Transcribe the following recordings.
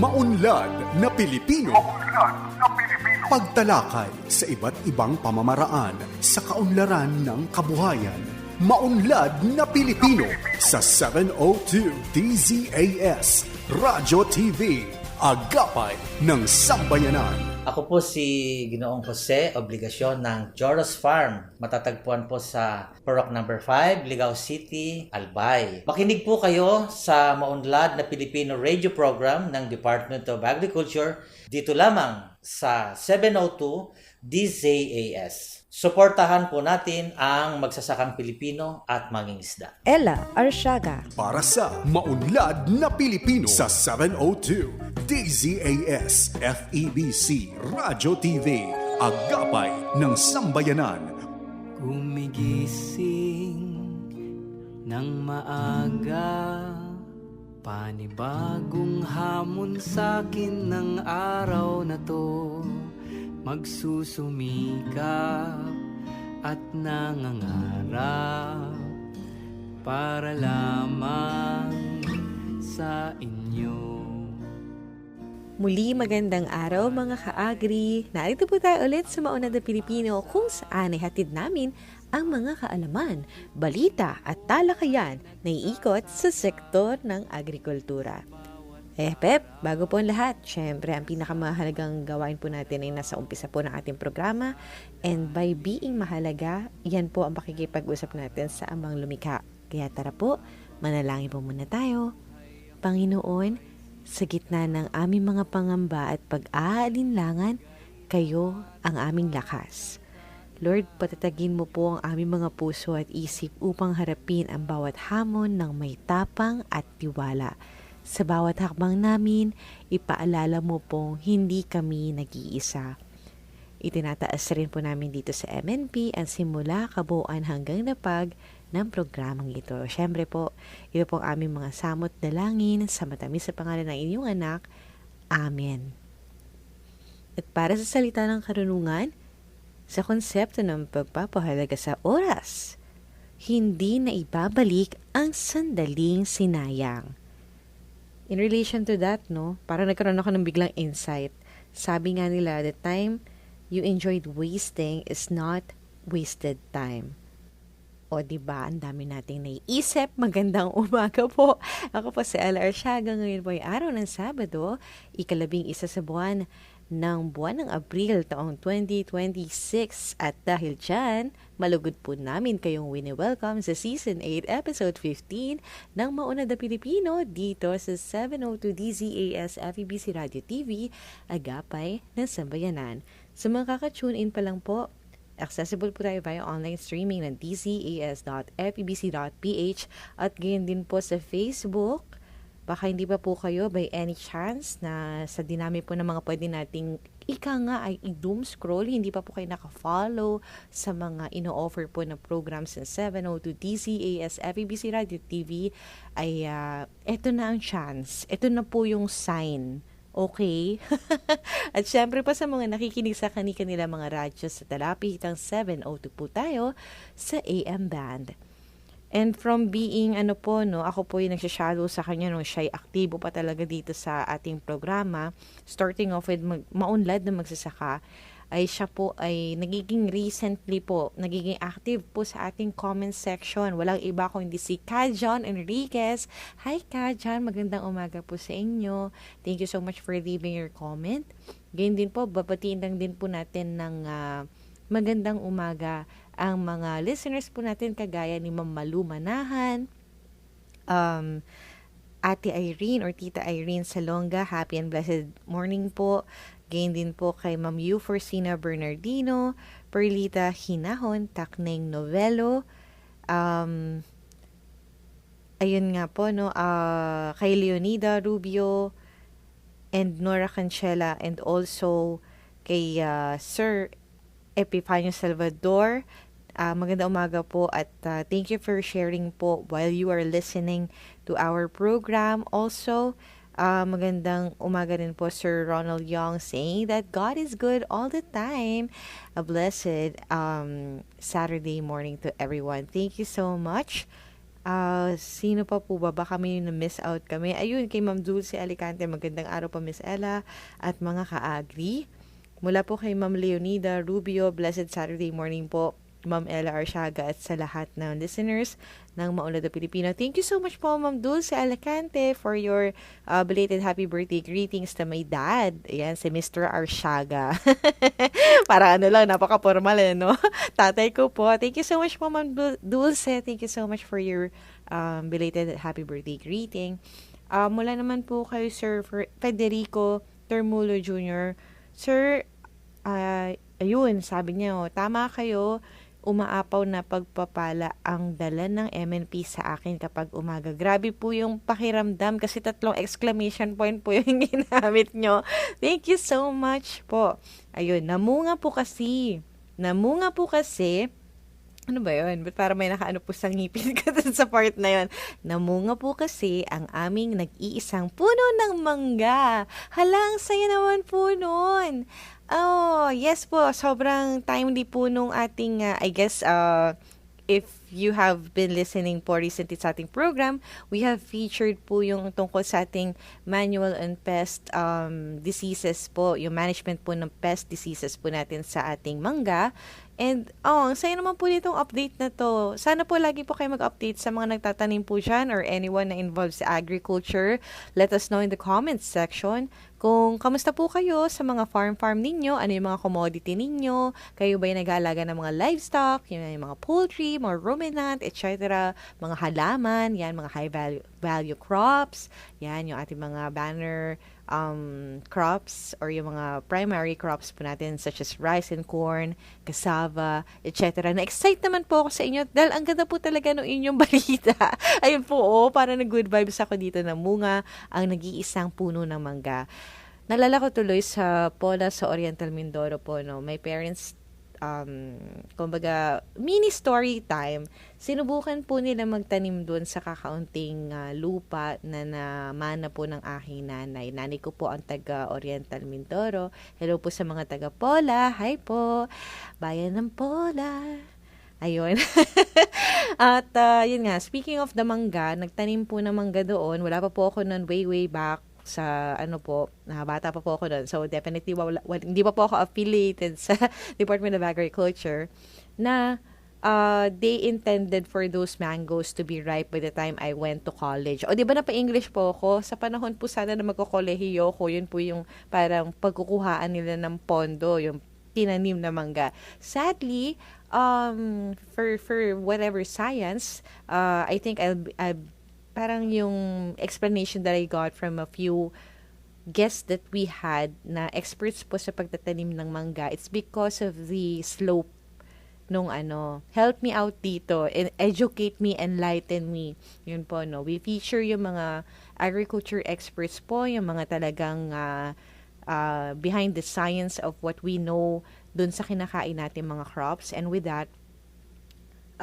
Maunlad na Pilipino. Pagtalakay sa iba't ibang pamamaraan sa kaunlaran ng kabuhayan. Maunlad na Pilipino sa 702 DZAS Radyo TV. Agapay ng Sambayanan. Ako po si Ginoong Jose Obligasyon ng Joros Farm. Matatagpuan po sa Purok No. 5, Ligao City, Albay. Makinig po kayo sa Maunlad na Pilipino radio program ng Department of Agriculture dito lamang sa 702 DZAS. Suportahan po natin ang magsasakang Pilipino at mangingisda. Ella Arsiaga. Para sa Maunlad na Pilipino sa 702 DZAS FEBC Radyo TV. Agapay ng Sambayanan. Gumigising ng maaga, panibagong hamon sa'kin ng araw na to. Magsusumikap at nangangarap para lamang sa inyo. Muli magandang araw mga ka-agri. Narito po tayo ulit sa Maunlad na Pilipino kung saan ay hatid namin ang mga kaalaman, balita at talakayan na iikot sa sektor ng agrikultura. Pep, bago po ang lahat, syempre ang pinakamahalagang gawain po natin ay nasa umpisa po ng ating programa, and by being mahalaga, yan po ang makikipag-usap natin sa Amang Lumikha. Kaya tara po, manalangin po muna tayo. Panginoon, sa gitna ng aming mga pangamba at pag-aalinlangan, kayo ang aming lakas. Lord, patatagin mo po ang aming mga puso at isip upang harapin ang bawat hamon ng may tapang at tiwala. Sa bawat hakbang namin, ipaalala mo pong hindi kami nag-iisa. Itinataas rin po namin dito sa MNP ang simula, kabuuan hanggang napag ng programang ito. Siyempre po, ito po ang aming mga samot dalangin sa matamis sa pangalan ng inyong anak. Amen. At para sa salita ng karunungan, sa konsepto ng pagpapahalaga sa oras, hindi na ibabalik ang sandaling sinayang. In relation to that, parang nagkaroon ako ng biglang insight. Sabi nga nila, the time you enjoyed wasting is not wasted time. O diba, ang dami nating naiisip. Magandang umaga po. Ako po si Ella Arsiaga. Ngayon po ay araw ng Sabado, 11 sa buwan ng Abril taong 2026. At dahil dyan, malugod po namin kayong wini-welcome sa Season 8, Episode 15 ng Maunlad na Pilipino dito sa 702 DZAS FEBC Radio TV, Agapay ng Sambayanan. Sa mga kaka-tune in pa lang po, accessible po tayo via online streaming ng dzas.febc.ph at gayon din po sa Facebook. Baka hindi pa po kayo by any chance na sa dinami po ng mga pwede nating ay i-doom scroll, hindi pa po kayo naka-follow sa mga ino-offer po na programs ng 702 DZAS FEBC Radio TV, ay eto na ang chance. Eto na po yung sign. Okay? At syempre pa sa mga nakikinig sa kanila mga radyo sa talapitang 702 po tayo sa AM band. And from being, ako po yung nagsashallow sa kanya nung siya'y aktibo pa talaga dito sa ating programa, starting off with Maunlad na Magsasaka, ay siya po ay nagiging active po sa ating comment section. Walang iba kundi si Kajon Enriquez. Hi Kajon, magandang umaga po sa inyo. Thank you so much for leaving your comment. Ganyan din po, babatiin lang din po natin ng magandang umaga ang mga listeners po natin kagaya ni Ma'am Malu Manahan, Ate Irene or Tita Irene Salonga, happy and blessed morning po. Gain din po kay Ma'am Euforsina Bernardino, Perlita Hinahon, Takneng Novelo, ayun nga po, kay Leonida Rubio, and Nora Cancela, and also kay Sir Epifanio Salvador. Magandang umaga po at thank you for sharing po while you are listening to our program. Also, magandang umaga rin po Sir Ronald Young saying that God is good all the time. A blessed Saturday morning to everyone. Thank you so much. Sino pa po ba? Baka may na-miss out kami. Ayun, kay Ma'am Dulce Alicante, magandang araw po Miss Ella at mga ka-agri. Mula po kay Ma'am Leonida Rubio, blessed Saturday morning po. Ma'am Ella Arsiaga at sa lahat ng listeners ng Maunlad na Pilipino. Thank you so much po, Ma'am Dulce Alicante, for your belated happy birthday greetings to my dad. Ayan, si Mr. Arsiaga. Para napaka-formal no? Tatay ko po. Thank you so much po, Ma'am Dulce. Thank you so much for your belated happy birthday greeting. Mula naman po kay Sir Federico Termulo Jr. Sir, ayun, sabi niya, tama kayo, umaapaw na pagpapala ang dala ng MNP sa akin kapag umaga. Grabe po yung pakiramdam kasi 3 exclamation point po yung ginamit nyo. Thank you so much po. Ayun, namunga po kasi. Ano ba yun? Ba't parang may nakaano po sa ngipin ko sa part na yun? Namunga po kasi ang aming nag-iisang puno ng mangga. Halang saya naman po nun. Oh, yes po. Sobrang timely po nung ating, I guess, if you have been listening po recently sa ating program, we have featured po yung tungkol sa ating manual on pest diseases po, yung management po ng pest diseases po natin sa ating mangga. And, ang saya naman po nitong update na to. Sana po lagi po kayo mag-update sa mga nagtatanim po dyan or anyone na involved sa agriculture. Let us know in the comments section kung kamusta po kayo sa mga farm ninyo, ano yung mga commodity ninyo, kayo ba yung nag-aalaga ng mga livestock, yung mga poultry, mga ruminant, etc., mga halaman, yan, mga high value crops, yan, yung ating mga banner crops or yung mga primary crops po natin such as rice and corn, cassava, etc. Na-excite naman po ako sa inyo dahil ang ganda po talaga ng inyong balita. Ayun po, para na good vibes ako dito na munga ang nag-iisang puno ng mangga. Nalala ko tuloy sa Pola sa Oriental Mindoro po, no? My parents, kumbaga, mini story time. Sinubukan po nila magtanim doon sa kakaunting lupa na namana po ng aking nanay. Nanay ko po ang taga Oriental Mindoro. Hello po sa mga taga Pola. Hi po. Bayan ng Pola. Ayun. At yun nga, speaking of the mangga, nagtanim po ng mangga doon. Wala pa po ako noon way back sa bata pa po ako doon. So definitely hindi pa po ako affiliated sa Department of Agriculture na they intended for those mangoes to be ripe by the time I went to college. O di ba napa-English po ako? Sa panahon po sana na magko-kolehiyo ko, yun po yung parang pagkukuhaan nila ng pondo, yung tinanim na mangga. Sadly, for whatever science, I think I'll parang yung explanation that I got from a few guests that we had na experts po sa pagtatanim ng mangga, it's because of the slope nung help me out dito, and educate me, enlighten me. Yun po, no. We feature yung mga agriculture experts po, yung mga talagang behind the science of what we know dun sa kinakain natin mga crops. And with that,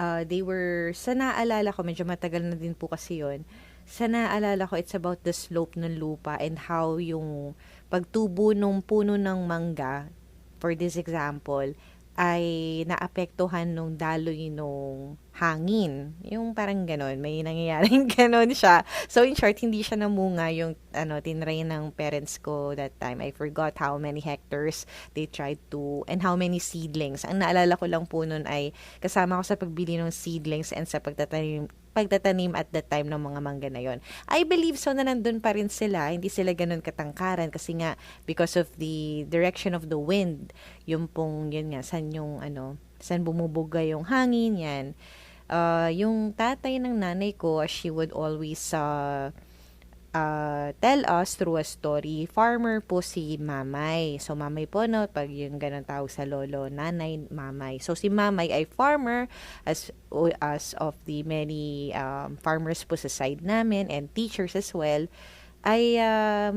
they were, sa naalala ko, medyo matagal na din po kasi yun, sa naalala ko, it's about the slope ng lupa and how yung pagtubo ng puno ng mangga, for this example, ay naapektuhan nung daloy nung hangin. Yung parang ganon, may nangyayaring ganon siya. So in short, hindi siya namunga yung tinry ng parents ko that time. I forgot how many hectares they tried to, and how many seedlings. Ang naalala ko lang po nun ay kasama ko sa pagbili ng seedlings and sa pagtatanim at that time ng mga mangga na yon. I believe so na nandun pa rin sila, hindi sila ganun katangkaran kasi nga because of the direction of the wind, yung pong yun nga, saan bumubuga yung hangin yan. Yung tatay ng nanay ko, she would always tell us through a story. Farmer po si Mamay. So, Mamay po, no? Pag yung ganun tawag sa lolo, nanay, Mamay. So, si Mamay ay farmer as of the many farmers po sa side namin and teachers as well. Ay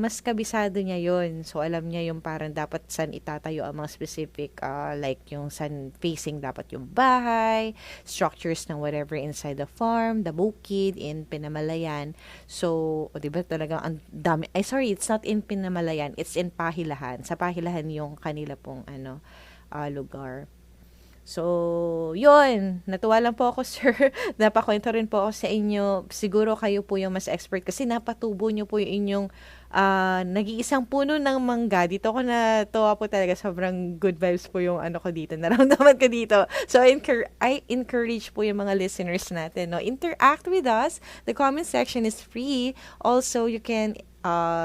mas kabisado niya yon. So, alam niya yung parang dapat saan itatayo ang mga specific, like yung saan facing dapat yung bahay, structures ng whatever inside the farm, the bukid in Pinamalayan. So, diba talagang ang dami, it's not in Pinamalayan, it's in Pahilahan. Sa Pahilahan yung kanila pong lugar. So, yun. Natuwa lang po ako, sir. Napakwento rin po ako sa inyo. Siguro kayo po yung mas expert kasi napatubo nyo po yung inyong nag-iisang puno ng mangga. Dito ko natuwa po talaga. Sobrang good vibes po yung ano ko dito. Naramdaman ko dito. So, I encourage po yung mga listeners natin. No? Interact with us. The comment section is free. Also, you can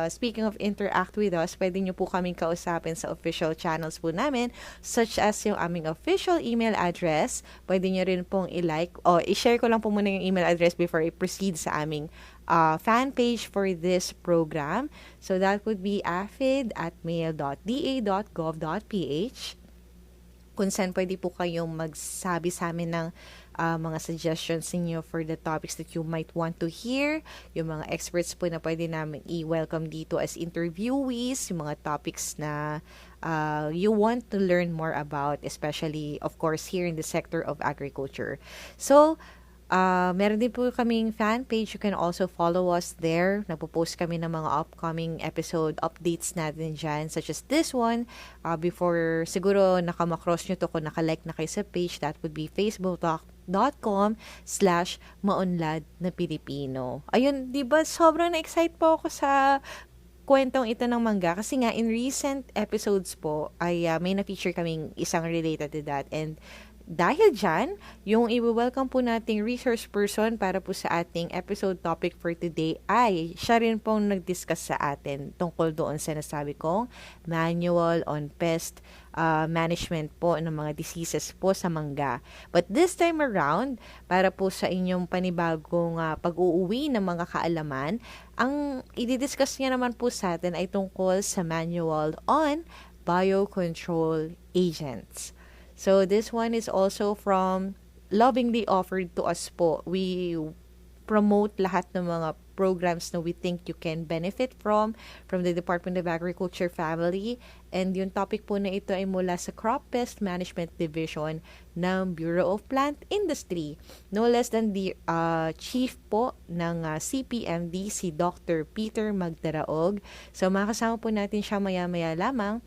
speaking of interact with us, pwede nyo po kaming kausapin sa official channels po namin, such as yung aming official email address. Pwede nyo rin pong i-like, o i-share ko lang po muna yung email address before I proceed sa aming fan page for this program. So that would be afid@mail.da.gov.ph, kung saan pwede po kayong magsabi sa amin ng mga suggestions ninyo for the topics that you might want to hear, yung mga experts po na pwede namin i-welcome dito as interviewees, yung mga topics na you want to learn more about, especially, of course, here in the sector of agriculture. So, meron din po kaming fan page. You can also follow us there. Nagpo-post kami ng mga upcoming episode updates natin dyan, such as this one. Before, siguro nakamakross nyo to kung nakalike na kayo sa page, that would be facebook.com/maunlad na Pilipino. Ayun, di ba sobrang na-excite po ako sa kwentong ito ng mangga kasi nga in recent episodes po ay may na-feature kaming isang related to that, and dahil dyan, yung i-welcome po nating resource person para po sa ating episode topic for today ay siya rin pong nag-discuss sa atin tungkol doon sa nasabi kong manual on pest management po ng mga diseases po sa mangga. But this time around, para po sa inyong panibagong pag-uuwi ng mga kaalaman, ang i-discuss niya naman po sa atin ay tungkol sa manual on biocontrol agents. So, this one is also from lovingly offered to us po. We promote lahat ng mga programs na we think you can benefit from the Department of Agriculture family. And yung topic po na ito ay mula sa Crop Pest Management Division ng Bureau of Plant Industry. No less than the chief po ng CPMD, si Dr. Peter Magdaraog. So, makasama po natin siya maya-maya lamang.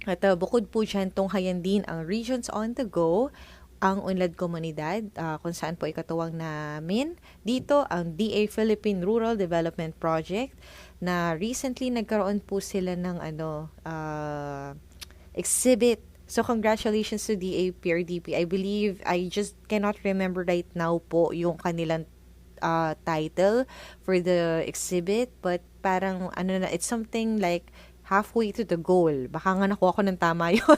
At bukod po dyan, tunghayan din ang Regions on the Go, ang Unlad Komunidad, kung saan po ikatuwang namin dito ang DA Philippine Rural Development Project, na recently nagkaroon po sila ng exhibit. So congratulations to DA PRDP. I believe, I just cannot remember right now po yung kanilang title for the exhibit, but parang it's something like halfway to the goal. Baka nga nakuha ko ng tama yun.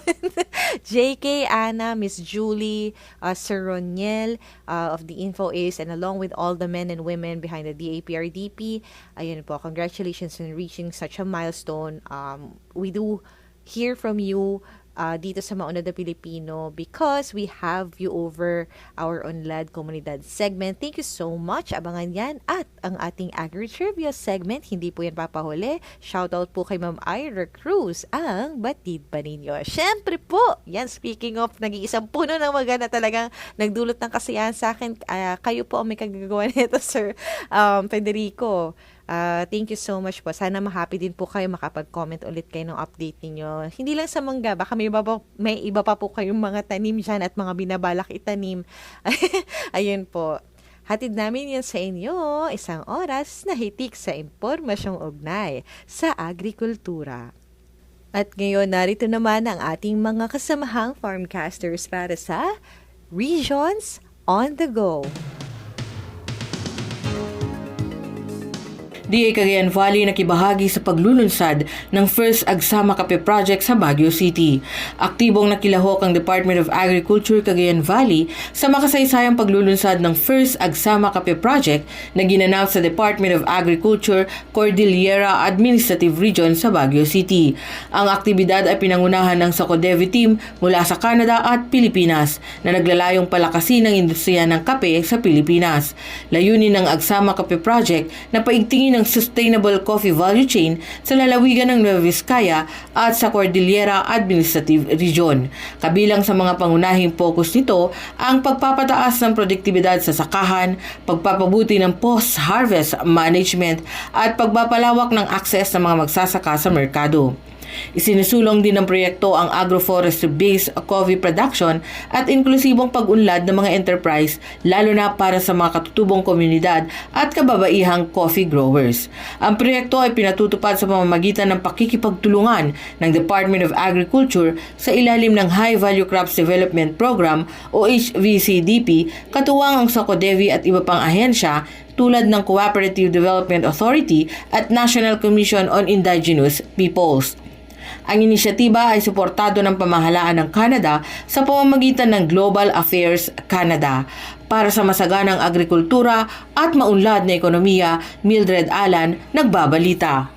JK, Anna, Miss Julie, Sir Roniel of the InfoAce, and along with all the men and women behind the DAPRDP, ayun po, congratulations on reaching such a milestone. We do hear from you dito sa Maunlad na Pilipino because we have you over our Unlad Komunidad segment. Thank you so much. Abangan yan. At ang ating Agri-Trivia segment, hindi po yan papahuli. Shoutout po kay Ma'am Ira Cruz, ang batid pa ninyo. Siyempre po, yan, speaking of, nag-iisang puno ng magana talagang nagdulot ng kasiyahan sa akin. Kayo po ang may kagagawa nito, Sir Federico. Thank you so much po. Sana ma-happy din po kayo, makapag-comment ulit kayo ng update niyo. Hindi lang sa mangga, baka may iba pa po kayong mga tanim dyan at mga binabalak itanim. Ayun po. Hatid namin yan sa inyo, isang oras na hitik sa impormasyong ugnay sa agrikultura. At ngayon, narito naman ang ating mga kasamahang farmcasters para sa Regions on the Go. DA Cagayan Valley nakibahagi sa paglulunsad ng First Agsama Kape Project sa Baguio City. Aktibong nakilahok ang Department of Agriculture Cagayan Valley sa makasaysayang paglulunsad ng First Agsama Kape Project na ginanap sa Department of Agriculture Cordillera Administrative Region sa Baguio City. Ang aktibidad ay pinangunahan ng Socodevi team mula sa Canada at Pilipinas na naglalayong palakasin ang industriya ng kape sa Pilipinas. Layunin ng Agsama Kape Project na paigtingin ng sustainable coffee value chain sa lalawigan ng Nueva Vizcaya at sa Cordillera Administrative Region. Kabilang sa mga pangunahing focus nito ang pagpapataas ng produktibidad sa sakahan, pagpapabuti ng post-harvest management at pagpapalawak ng access ng mga magsasaka sa merkado. Isinusulong din ng proyekto ang agroforestry-based coffee production at inklusibong pag-unlad ng mga enterprise lalo na para sa mga katutubong komunidad at kababaihang coffee growers. Ang proyekto ay pinatutupad sa pamamagitan ng pakikipagtulungan ng Department of Agriculture sa ilalim ng High Value Crops Development Program o HVCDP, katuwang ang SOCODEVI at iba pang ahensya tulad ng Cooperative Development Authority at National Commission on Indigenous Peoples. Ang inisyatiba ay suportado ng pamahalaan ng Canada sa pamamagitan ng Global Affairs Canada. Para sa masaganang agrikultura at maunlad na ekonomiya, Mildred Alan, nagbabalita.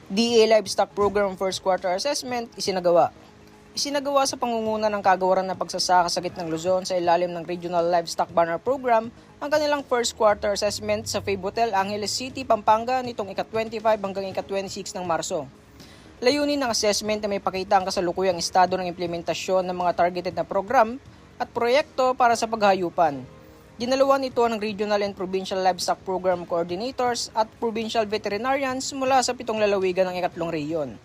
DA Livestock Program First Quarter Assessment isinagawa. Isinagawa sa pangunguna ng Kagawaran ng Pagsasaka sa Gitnang Luzon sa ilalim ng Regional Livestock Banner Program ang kanilang First Quarter Assessment sa Fabotel, Angeles City, Pampanga nitong ika-25 hanggang ika-26 ng Marso. Layunin ng assessment na may pakita ang kasalukuyang estado ng implementasyon ng mga targeted na program at proyekto para sa paghayupan. Dinaluan ito ng Regional and Provincial Livestock Program Coordinators at Provincial Veterinarians mula sa 7 lalawigan ng 3 rehiyon.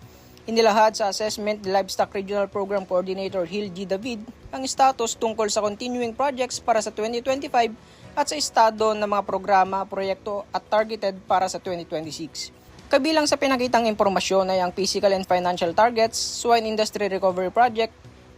Inilahad sa assessment ni Livestock Regional Program Coordinator Hil G. David ang status tungkol sa continuing projects para sa 2025 at sa estado ng mga programa, proyekto at targeted para sa 2026. Kabilang sa pinakitang impormasyon ay ang physical and financial targets, swine industry recovery project,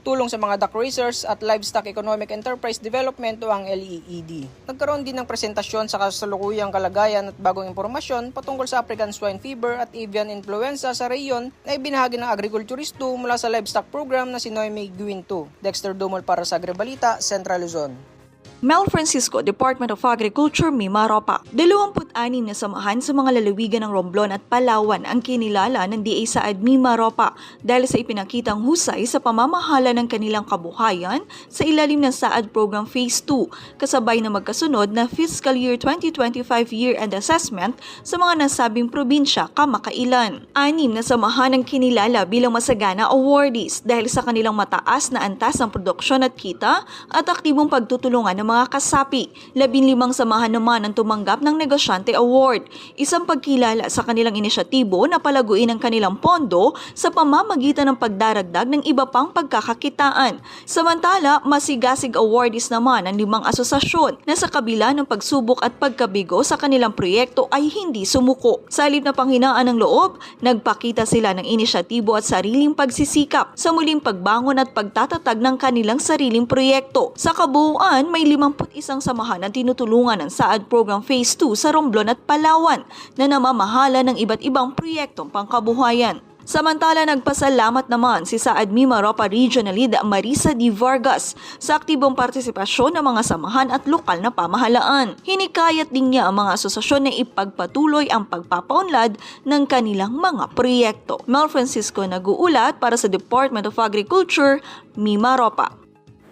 tulong sa mga duck raisers at livestock economic enterprise development o ang LEED. Nagkaroon din ng presentasyon sa kasalukuyang kalagayan at bagong impormasyon patungkol sa African swine fever at avian influenza sa rehiyon na ibinahagi ng agrikulturisto mula sa livestock program na si Noemi Guinto. Dexter Dumol para sa Agribalita, Central Luzon. Mel Francisco, Department of Agriculture, Mimaropa. 26 na samahan sa mga lalawigan ng Romblon at Palawan ang kinilala ng DA Saad Mimaropa dahil sa ipinakitang husay sa pamamahala ng kanilang kabuhayan sa ilalim ng Saad Program Phase 2, kasabay na magkasunod na Fiscal Year 2025 Year-End Assessment sa mga nasabing probinsya kamakailan. 6 na samahan ang kinilala bilang masagana awardees dahil sa kanilang mataas na antas ng produksyon at kita at aktibong pagtutulungan ng mga kasapi. 15 samahan naman ang tumanggap ng Negosyante Award, isang pagkilala sa kanilang inisyatibo na palaguin ang kanilang pondo sa pamamagitan ng pagdaragdag ng iba pang pagkakakitaan. Samantala, masigasig awardees naman ang 5 asosasyon na sa kabila ng pagsubok at pagkabigo sa kanilang proyekto ay hindi sumuko. Sa halip na panghinaan ng loob, nagpakita sila ng inisyatibo at sariling pagsisikap sa muling pagbangon at pagtatatag ng kanilang sariling proyekto. Sa kabuuan, may 51 samahan na tinutulungan ng Saad Program Phase 2 sa Romblon at Palawan na namamahala ng iba't ibang proyektong pangkabuhayan. Samantala, nagpasalamat naman si Saad Mimaropa Regional Lead Marisa D. Vargas sa aktibong partisipasyon ng mga samahan at lokal na pamahalaan. Hinikayat din niya ang mga asosasyon na ipagpatuloy ang pagpapaunlad ng kanilang mga proyekto. Mel Francisco nag-uulat para sa Department of Agriculture, Mimaropa.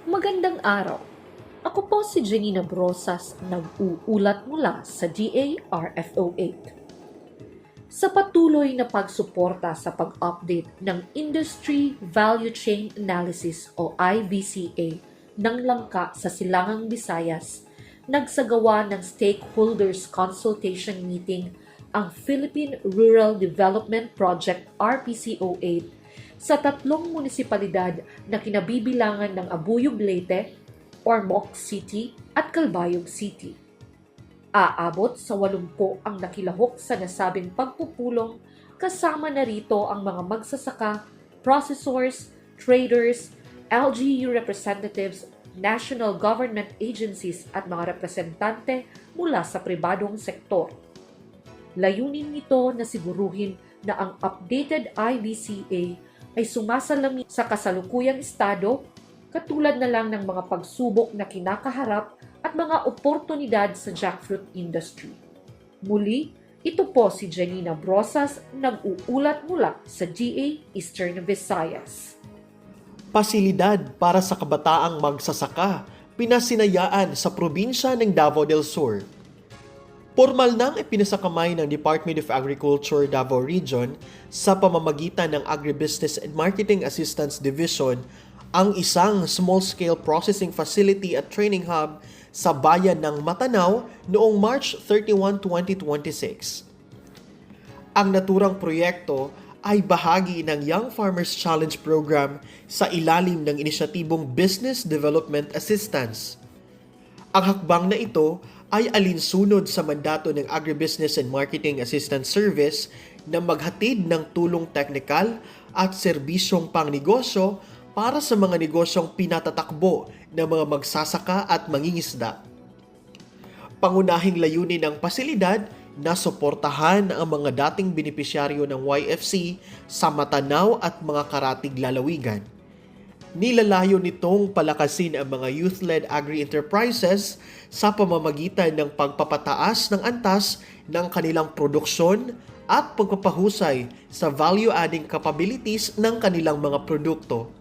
Magandang araw. Ako po si Janina Brosas, nag-uulat mula sa DARFO 8. Sa patuloy na pagsuporta sa pag-update ng Industry Value Chain Analysis o IVCA ng Langka sa Silangang Visayas, nagsagawa ng Stakeholders Consultation Meeting ang Philippine Rural Development Project RPCO8 sa 3 munisipalidad na kinabibilangan ng Abuyog Leyte, Ormoc City at Calbayog City. Aabot sa 80 ang nakilahok sa nasabing pagpupulong, kasama na rito ang mga magsasaka, processors, traders, LGU representatives, national government agencies at mga representante mula sa pribadong sektor. Layunin nito na siguruhin na ang updated IVCA ay sumasalamin sa kasalukuyang estado, katulad na lang ng mga pagsubok na kinakaharap at mga oportunidad sa jackfruit industry. Muli, ito po si Janina Brosas, nag-uulat mula sa GA Eastern Visayas. Pasilidad para sa kabataang magsasaka, pinasinayaan sa probinsya ng Davao del Sur. Formal nang ipinasakamay ng Department of Agriculture Davao Region sa pamamagitan ng Agribusiness and Marketing Assistance Division ang isang small-scale processing facility at training hub sa bayan ng Matanao noong March 31, 2026. Ang naturang proyekto ay bahagi ng Young Farmers Challenge program sa ilalim ng inisyatibong Business Development Assistance. Ang hakbang na ito ay alinsunod sa mandato ng Agribusiness and Marketing Assistance Service na maghatid ng tulong teknikal at serbisyong pangnegosyo para sa mga negosyong pinatatakbo ng mga magsasaka at mangingisda. Pangunahing layunin ng pasilidad na suportahan ang mga dating benepisyaryo ng YFC sa Matanao at mga karatig lalawigan. Nilalayo nitong palakasin ang mga youth-led agri-enterprises sa pamamagitan ng pagpapataas ng antas ng kanilang produksyon at pagpapahusay sa value-adding capabilities ng kanilang mga produkto.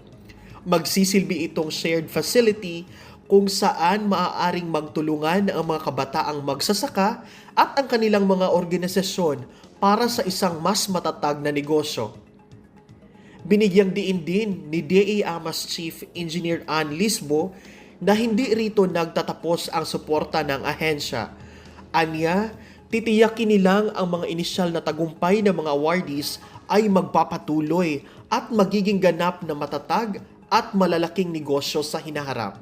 Magsisilbi itong shared facility kung saan maaaring magtulungan ang mga kabataang magsasaka at ang kanilang mga organisasyon para sa isang mas matatag na negosyo. Binigyang diin din ni DA-AMAS Chief Engineer Ann Lisbo na hindi rito nagtatapos ang suporta ng ahensya. Anya, titiyakin nilang ang mga inisyal na tagumpay ng mga awardees ay magpapatuloy at magiging ganap na matatag at malalaking negosyo sa hinaharap.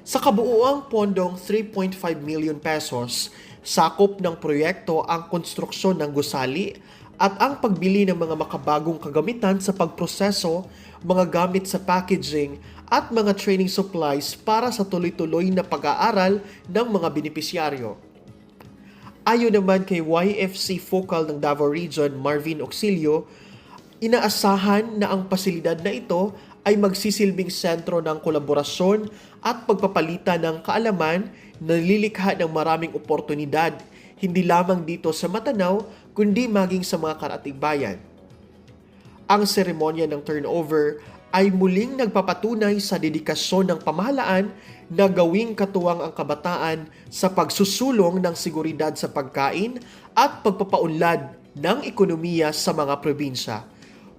Sa kabuuang pondong 3.5 million pesos, sakop ng proyekto ang konstruksyon ng gusali at ang pagbili ng mga makabagong kagamitan sa pagproseso, mga gamit sa packaging at mga training supplies para sa tuloy-tuloy na pag-aaral ng mga benepisyaryo. Ayon naman kay YFC Focal ng Davao Region, Marvin Auxilio, inaasahan na ang pasilidad na ito ay magsisilbing sentro ng kolaborasyon at pagpapalitan ng kaalaman na lilikha ng maraming oportunidad, hindi lamang dito sa Matanao, kundi maging sa mga karatig bayan. Ang seremonya ng turnover ay muling nagpapatunay sa dedikasyon ng pamahalaan na gawing katuwang ang kabataan sa pagsusulong ng seguridad sa pagkain at pagpapaunlad ng ekonomiya sa mga probinsya.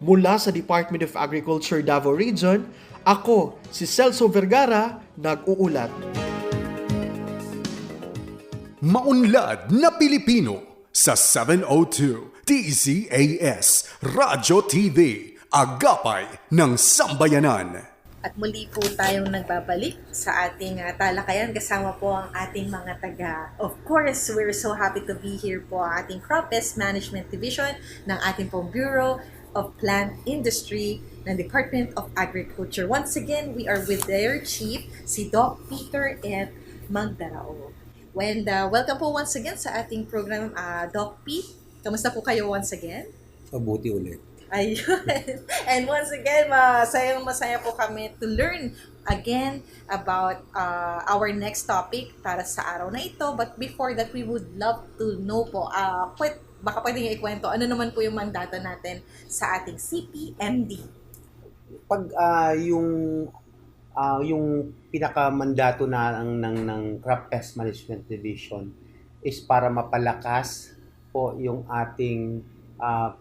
Mula sa Department of Agriculture Davao Region, ako si Celso Vergara, nag-uulat. Maunlad na Pilipino sa 702 DZAS Radyo TV, Agapay ng Sambayanan. At muli po tayong nagbabalik sa ating talakayan. Kasama po ang ating mga taga. Of course, we're so happy to be here po ang ating Crop Pest Management Division ng ating pong Bureau of Plant Industry ng Department of Agriculture. Once again, we are with their chief, si Doc Peter and Magdarao. And welcome po once again sa ating program, Doc Pete. Kamusta po kayo once again? Mabuti ulit. Ayun. And once again, masaya po kami to learn again about our next topic para sa araw na ito. But before that, we would love to know po, baka pwede niyo ikwento, ano naman po yung mandato natin sa ating CPMD? Pag yung pinakamandato na ng Crop Pest Management Division is para mapalakas po yung ating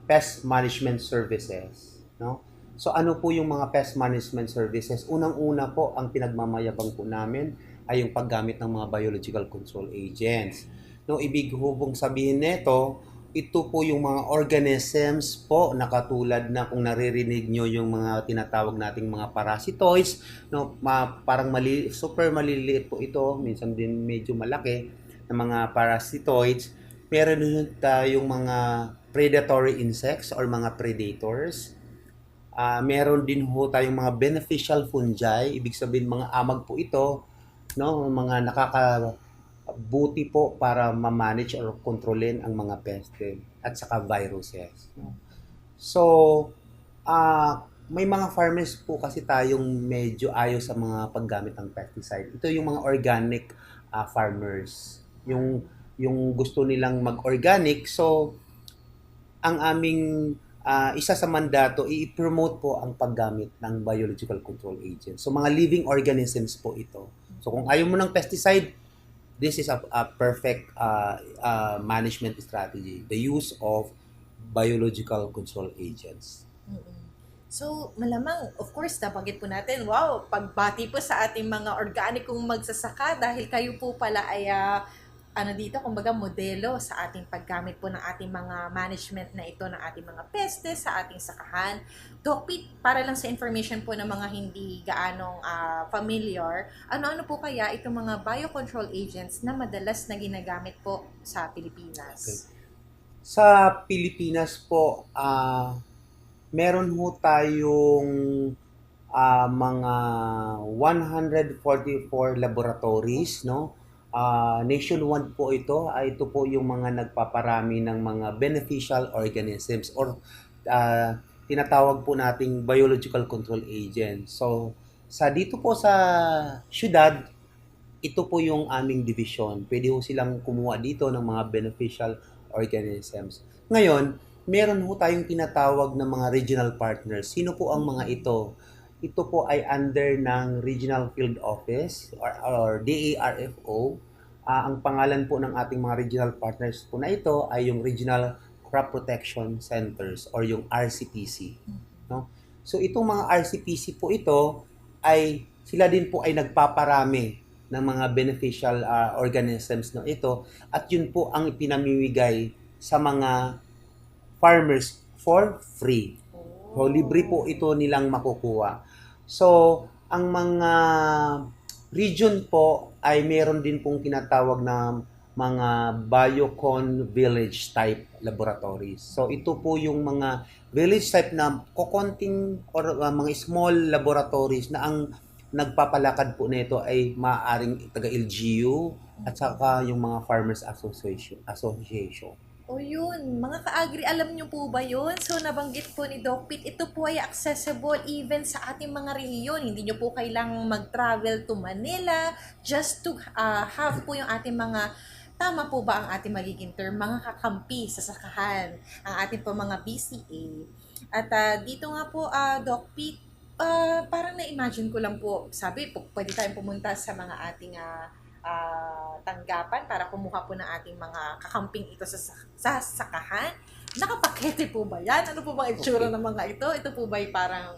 pest management services, no? So ano po yung mga pest management services? Unang-una po, ang pinagmamayabang po namin ay yung paggamit ng mga biological control agents. No, ibig hubong sabihin nito, ito po yung mga organisms po na katulad na kung naririnig nyo yung mga tinatawag nating mga parasitoids, no, parang super maliliit po ito, minsan din medyo malaki na mga parasitoids. Meron din tayong mga predatory insects or mga predators. Meron din ho tayong mga beneficial fungi, ibig sabihin mga amag po ito, no, mga buti po para ma-manage or kontrolin ang mga peste at saka viruses. So, may mga farmers po kasi tayong medyo ayaw sa mga paggamit ng pesticide. Ito yung mga organic farmers. Yung gusto nilang mag-organic. So, ang aming isa sa mandato, i-promote po ang paggamit ng biological control agents. So, mga living organisms po ito. So, kung ayaw mo ng pesticide, this is a perfect management strategy, the use of biological control agents. So, malamang, of course, nabanggit po natin, pagbati po sa ating mga organikong magsasaka dahil kayo po pala ay dito, kumbaga modelo sa ating paggamit po ng ating mga management na ito, ng ating mga peste sa ating sakahan. Doc Pete, para lang sa information po ng mga hindi gaanong familiar, ano-ano po kaya itong mga biocontrol agents na madalas na ginagamit po sa Pilipinas? Okay. Sa Pilipinas po, meron ho tayong mga 144 laboratories, no? Nationwide po ito. Ito po yung mga nagpaparami ng mga beneficial organisms or tinatawag po nating biological control agents. So, dito po sa syudad, ito po yung aming division. Pwede ho silang kumuha dito ng mga beneficial organisms. Ngayon, meron ho tayong tinatawag na mga regional partners. Sino po ang mga ito? Ito po ay under ng Regional Field Office or DARFO. Ang pangalan po ng ating mga regional partners po na ito ay yung Regional Crop Protection Centers or yung RCPC. No? So itong mga RCPC po ito ay sila din po ay nagpaparami ng mga beneficial organisms no ito at yun po ang ipinamimigay sa mga farmers for free. So libre po ito nilang makukuha. So, ang mga region po ay meron din pong tinatawag na mga biocon village type laboratories. So, ito po yung mga village type na kokonting or mga small laboratories na ang nagpapalakad po nito ay maaaring taga-LGU at saka yung mga Farmers Association. O yun, mga ka-agri, alam nyo po ba yun? So, nabanggit po ni Doc Pete, ito po ay accessible even sa ating mga rehiyon. Hindi nyo po kailangang mag-travel to Manila just to have po yung ating mga, tama po ba ang ating magiging term, mga kakampi sa sakahan, ang ating po mga BCA. At dito nga po, Doc Pete, parang na-imagine ko lang po, sabi po, pwede tayong pumunta sa mga ating tanggapan para kumuha po ng ating mga kakamping ito sa sakahan. Nakapakete po ba yan? Ano po bang itsura ng mga ito? Ito po ba parang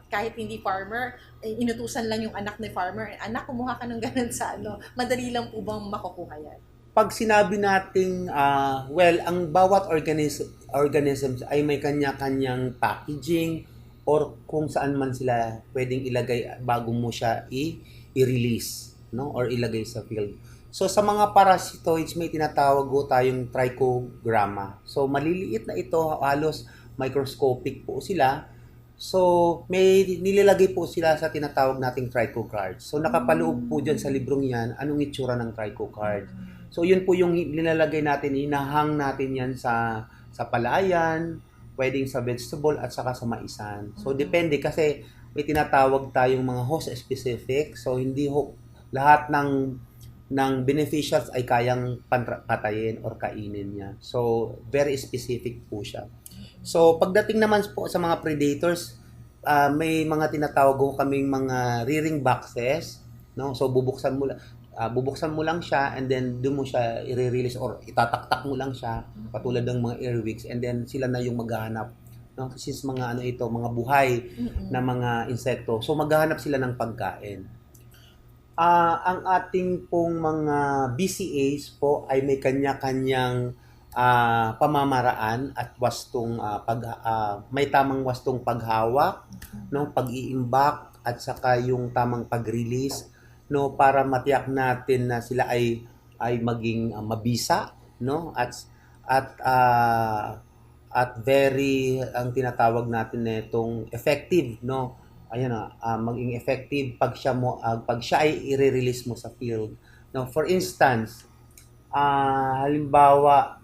kahit hindi farmer, inutusan lang yung anak ni farmer, anak, kumuha ka ng ganun sa madali lang po bang makukuha yan? Pag sinabi nating, ang bawat organisms ay may kanya-kanyang packaging or kung saan man sila pwedeng ilagay bago mo siya i-release, no, or ilagay sa field. So sa mga parasitoids may tinatawag ho tayong trichogramma. So maliliit na ito, halos microscopic po sila. So may nilalagay po sila sa tinatawag nating trichocard. So nakapaloob po diyan sa librong 'yan anong itsura ng trichocard. So yun po yung nilalagay natin, inahang natin 'yan sa palayan, pwedeng sa vegetable at saka sa maisan. So depende kasi may tinatawag tayong mga host specific. So hindi lahat ng beneficials ay kayang patayin or kainin niya. So, very specific po siya. So, pagdating naman po sa mga predators, may mga tinatawag ko kaming mga rearing boxes, no? So, bubuksan mo lang siya and then doon mo siya i-release or itataktak mo lang siya katulad ng mga airwigs and then sila na yung maghahanap, no? Since mga mga buhay na mga insekto. So, maghahanap sila ng pagkain. Ang ating pong mga BCAs po ay may kanya-kanyang pamamaraan at wastong may tamang wastong paghawak, no, pag-iimbak at saka yung tamang pag-release, no, para matiyak natin na sila ay maging mabisa, no, at very ang tinatawag natin nitong effective, no. Ayan maging effective pag siya ay i-release mo sa field. Now, for instance, halimbawa,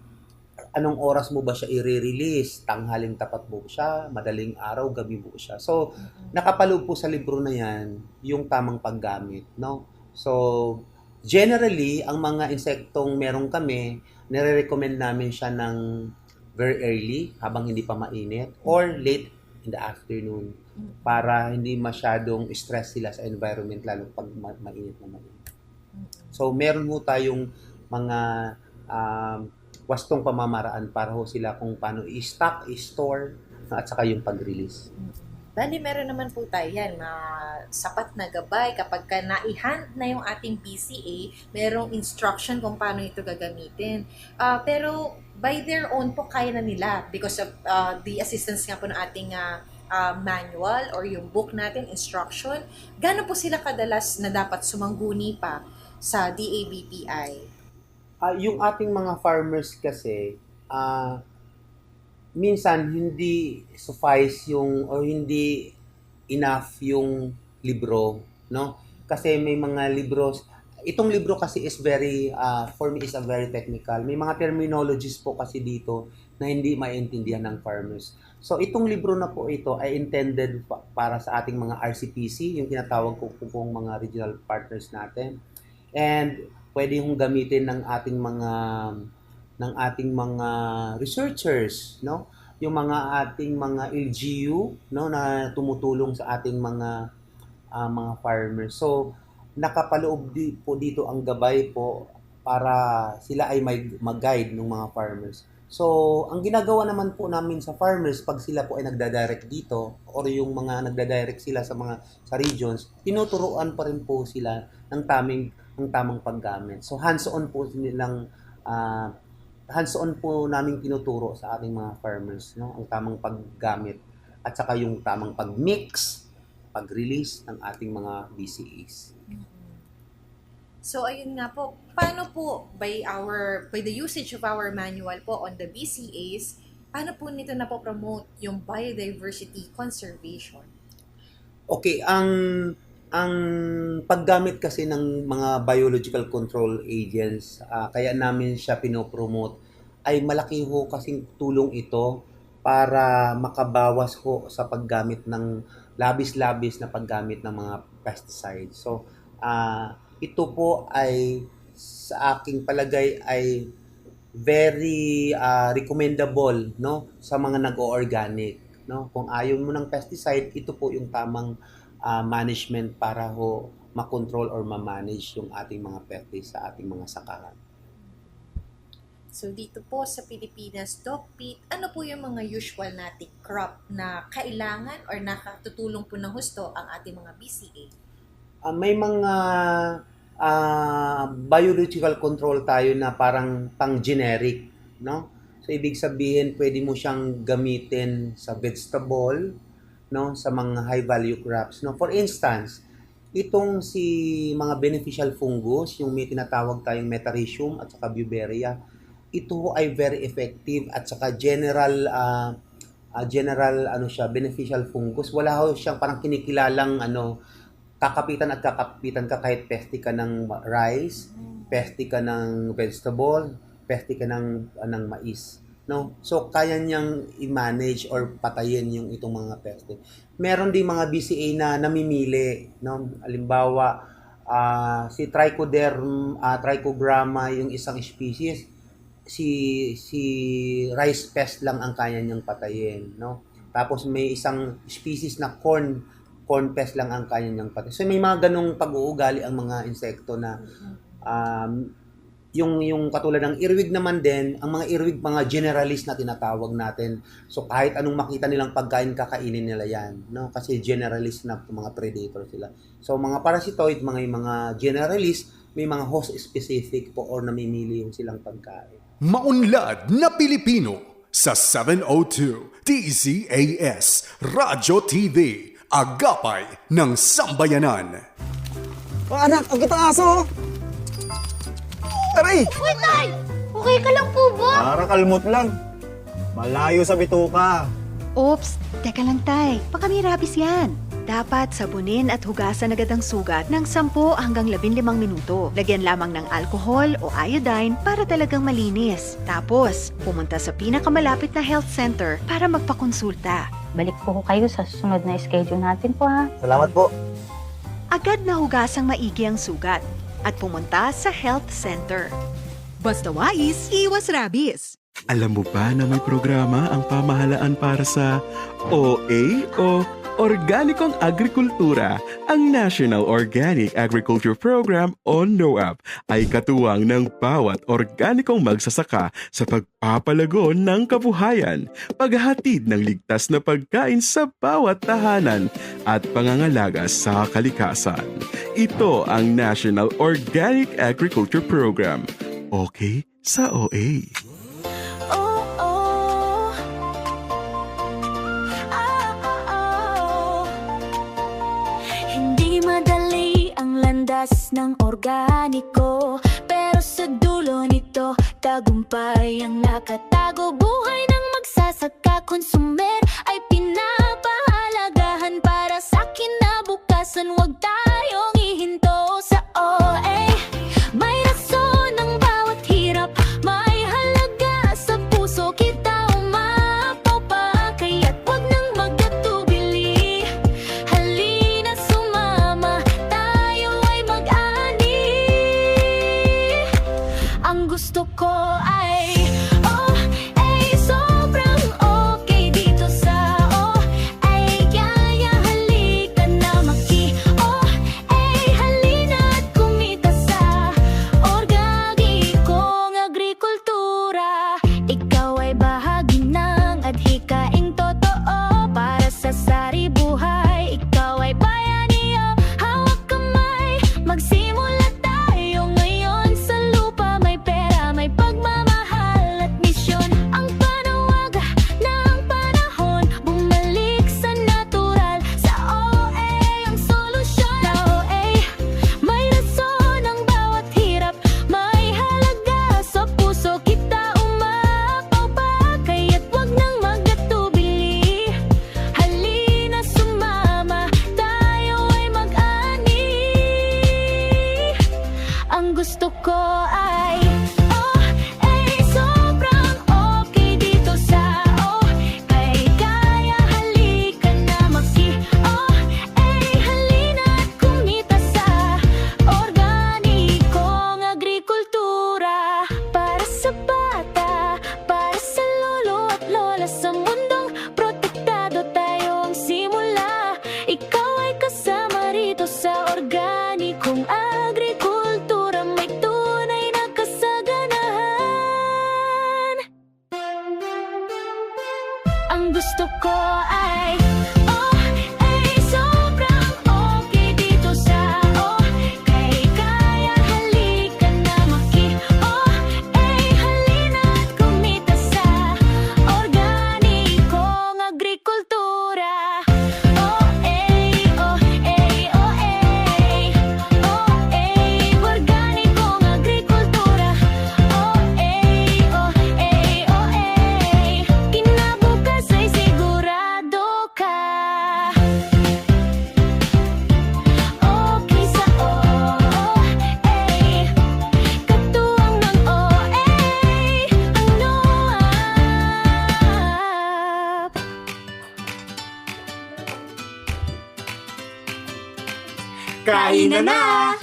anong oras mo ba siya i-release? Tanghaling tapat mo siya, madaling araw, gabi mo siya. So, nakapaloob po sa libro na yan, yung tamang paggamit, no? So, generally, ang mga insektong meron kami, nire-recommend namin siya ng very early, habang hindi pa mainit, or late in the afternoon para hindi masyadong stress sila sa environment lalo pag mainit na mainit. So meron ho tayong mga wastong pamamaraan para ho sila kung paano i-stock, i-store at saka yung pag-release. Bali, meron naman po tayo yan, sapat na gabay. Kapag ka na-hand na yung ating PCA, merong instruction kung paano ito gagamitin. Pero by their own po, kaya na nila because of the assistance nga po ng ating manual or yung book natin, instruction. Gano'n po sila kadalas na dapat sumangguni pa sa DABPI? Yung ating mga farmers kasi, minsan hindi suffice yung or hindi enough yung libro, no? Kasi may mga libros, itong libro kasi is very for me is a very technical. May mga terminologies po kasi dito na hindi maintindihan ng farmers. So itong libro na po ito ay intended para sa ating mga RCPC, yung tinatawag ko pong mga regional partners natin. And pwede yung gamitin ng ating mga researchers, no? Yung mga ating mga LGU, no, na tumutulong sa ating mga farmers. So nakapaloob po dito ang gabay po para sila ay mag-guide ng mga farmers. So ang ginagawa naman po namin sa farmers pag sila po ay nagda-direct dito or yung mga nagda-direct sila sa regions, tinuturuan pa rin po sila ng tamang paggamit. So hands-on po namin tinuturo sa ating mga farmers, no, ang tamang paggamit at saka yung tamang pag-mix, pag-release ng ating mga BCAs. So ayun nga po, paano po by the usage of our manual po on the BCAs, paano po nito na po promote yung biodiversity conservation? Okay, ang paggamit kasi ng mga biological control agents, kaya namin siya pinopromote, ay malaki ho kasing tulong ito para makabawas ho sa paggamit ng labis-labis na paggamit ng mga pesticides. So, ito po ay sa aking palagay ay very recommendable, no, sa mga nag-o-organic, no. Kung ayaw mo ng pesticide, ito po yung tamang management para ho makontrol or ma-manage yung ating mga peste sa ating mga sakahan. So dito po sa Pilipinas, Doc Pete, ano po yung mga usual nating crop na kailangan or nakatutulong po ng husto ang ating mga BCA? May mga biological control tayo na parang pang-generic, no? So ibig sabihin, pwede mo siyang gamitin sa vegetable, no, sa mga high value crops, no. For instance, itong mga beneficial fungus, yung may tinatawag tayong Metarhizium at saka Beauveria, ito ay very effective at saka general beneficial fungus. Wala ho siyang parang kinikilalang kakapitan ka kahit peste ka ng rice, peste ka ng vegetable, peste ka ng mais. No? So, kaya niyang i-manage or patayin yung itong mga peste. Meron din mga BCA na namimili. No? Halimbawa, si Trichogramma, yung isang species, si rice pest lang ang kaya niyang patayin. No? Tapos may isang species na corn pest lang ang kaya niyang patayin. So, may mga ganong pag-uugali ang mga insekto na yung katulad ng earwig naman din, ang mga earwig, mga generalist na tinatawag natin. So kahit anong makita nilang pagkain, kakainin nila yan, no? Kasi generalist na mga predator sila. So mga parasitoid, mga generalist, may mga host specific po or namimili yung silang pagkain. Maunlad na Pilipino sa 702 DZAS Radyo TV, Agapay ng Sambayanan. Anak, ang kitang aso! Aray! Uy, Tay! Okay ka lang po ba? Para kalmot lang. Malayo sa bituka. Oops, teka lang Tay. Baka may rabies yan. Dapat sabunin at hugasan agad ang sugat ng 10 hanggang 15 minuto. Lagyan lamang ng alcohol o iodine para talagang malinis. Tapos, pumunta sa pinakamalapit na health center para magpakonsulta. Balik po kayo sa susunod na schedule natin po ha. Salamat po. Agad na hugasang maigi ang sugat at pumunta sa health center. Basta wais, iwas rabies. Alam mo ba na may programa ang pamahalaan para sa OA o Organikong Agrikultura, ang National Organic Agriculture Program o NOAP ay katuwang ng bawat organikong magsasaka sa pagpapalago ng kabuhayan, paghahatid ng ligtas na pagkain sa bawat tahanan at pangangalaga sa kalikasan. Ito ang National Organic Agriculture Program. Okay sa OA. Hindi madali ang landas ng organiko, pero sa dulo nito, tagumpay ang nakatago. Buhay ng magsasaka, konsumer ay pinapahalagahan para sa kinabukasan. Huwag tayong ihinto sa OA. May rason ang bawat hirap, may halaga sa puso. Kita umapaw pa, kaya't huwag nang magkatubili. Halina sumama, tayo ay mag-ani. Ang gusto ko ay sobrang okay dito sa kaya halika na halina at kumita sa organikong agrikultura. Ikaw ay bahagi ng adhikaing totoo para sa sari buhay. Ikaw ay bayaniyo, hawak kamay, magsimula tayo ngayon. Sa lupa may pera, may pagmamahal at misyon. Ang panawag ng panahon, bumalik sa natural. Sa OA ang solusyon. Sa OA may rason ang bawat hirap, may halaga sa puso. Kita umapaw pa, kaya't wag nang magkatubili. Halina sumama, tayo ay mag-ani. Ang gusto ko ay sobrang okay dito sa kaya halika na halina at kumita sa organikong agrikultura. Para sa bata, para sa lolo at lola, sa mundong protektado tayong simula. Ikaw ay kasama rito sa organikong agrikultura. May tunay na kasaganahan. Ang gusto ko ay sobrang okay dito sa kaya halika na halina at kumita sa organikong agrikultura. Organikong agrikultura. Kinabukas ay sigurado ka. Okay sa katuwang ng OA, ang NOAP. Kain na!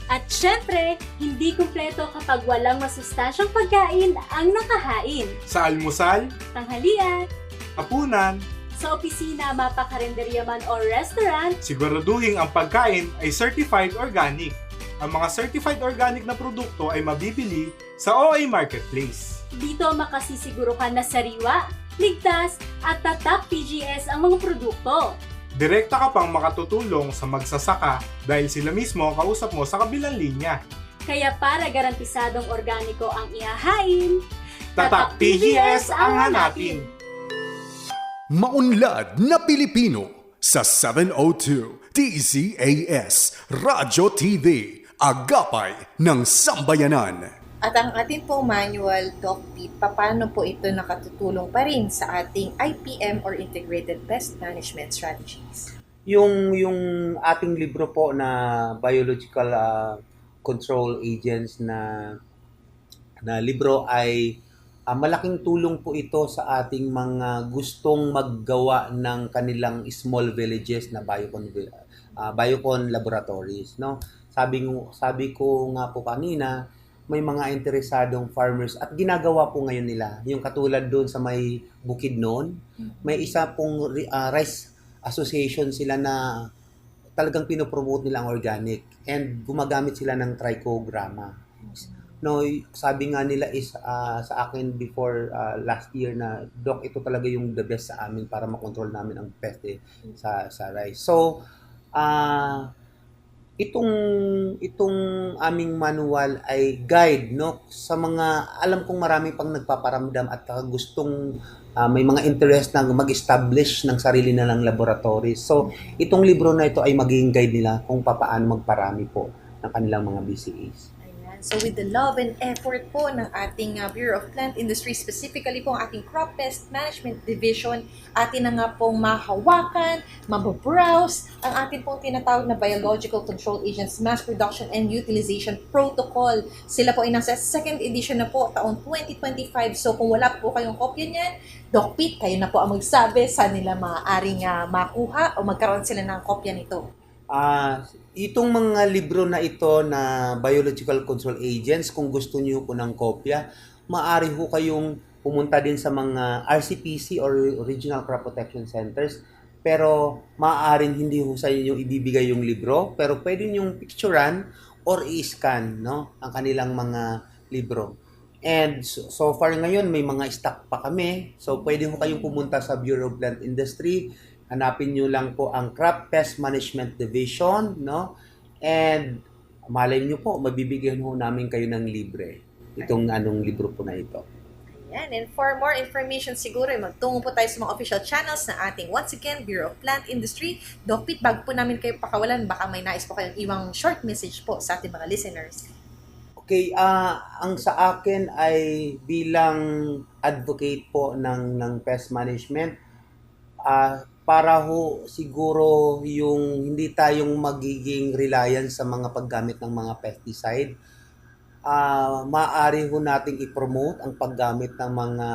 At syempre, hindi kumpleto kapag walang masustansyang pagkain ang nakahain. Sa almusal, Tanghalian, hapunan, sa opisina, mapakarenderya man o restaurant, siguraduhin ang pagkain ay certified organic. Ang mga certified organic na produkto ay mabibili sa OA Marketplace. dito makasisiguro ka na sariwa, ligtas at tatak PGS ang mga produkto. Direkta ka pang makatutulong sa magsasaka dahil sila mismo ang kausap mo sa kabilang linya. Kaya para garantisadong organiko ang ihahain, Tatak PGS ang hanapin. Maunlad na Pilipino sa 702 DZAS Radyo TV, agapay ng sambayanan. At ang ating pong manual, DocPit, paano po ito nakatutulong pa rin sa ating IPM or Integrated Pest Management Strategies? Yung ating libro po na Biological Control Agents na libro ay malaking tulong po ito sa ating mga gustong maggawa ng kanilang small villages na biocon laboratories, no? Sabi ko nga po kanina, may mga interesadong farmers at ginagawa po ngayon nila. Yung katulad doon sa may Bukidnon, may isa pong rice association sila na talagang pinopromote nila ang organic and gumagamit sila ng trichogramma. No, sabi nga nila is sa akin before last year na, Doc, ito talaga yung the best sa amin para makontrol namin ang pest sa rice. So, itong aming manual ay guide, no, sa mga, alam kong marami pang nagpaparamdam at gustong may mga interest na mag-establish ng sarili na ng laboratory. So, itong libro na ito ay magiging guide nila kung paano magparami po ng kanilang mga BCAs. So with the love and effort po ng ating Bureau of Plant Industry, specifically po ang ating Crop Pest Management Division, atin na nga pong mahawakan, mababrowse ang ating pong tinatawag na Biological Control Agents Mass Production and Utilization Protocol. Sila po ay nasa second edition na po taong 2025. So kung wala po kayong kopya niyan, Doc Pete, kayo na po ang magsabi saan nila maaaring makuha o magkaroon sila ng kopya nito. Itong mga libro na ito na Biological Control Agents, kung gusto niyo po ng kopya, maaari ho kayong pumunta din sa mga RCPC or Regional Crop Protection Centers. Pero maaaring hindi ho sa inyo ibibigay yung libro, pero pwede niyong picturean or i-scan, no, ang kanilang mga libro. And so far ngayon may mga stock pa kami. So pwede ho kayong pumunta sa Bureau of Plant Industry. Hanapin nyo lang po ang Crop Pest Management Division, no? And malay nyo po, mabibigyan ho namin kayo ng libre. Itong libro po na ito. Ayan. And for more information siguro, magtungo po tayo sa mga official channels na ating, once again, Bureau of Plant Industry. Doc Pete, bago po namin kayo pakawalan, baka may nais po kayong iwang short message po sa ating mga listeners. Okay, ang sa akin ay bilang advocate po ng pest management, para ho siguro yung hindi tayong magiging reliant sa mga paggamit ng mga pesticide, maaari ho nating i-promote ang paggamit ng mga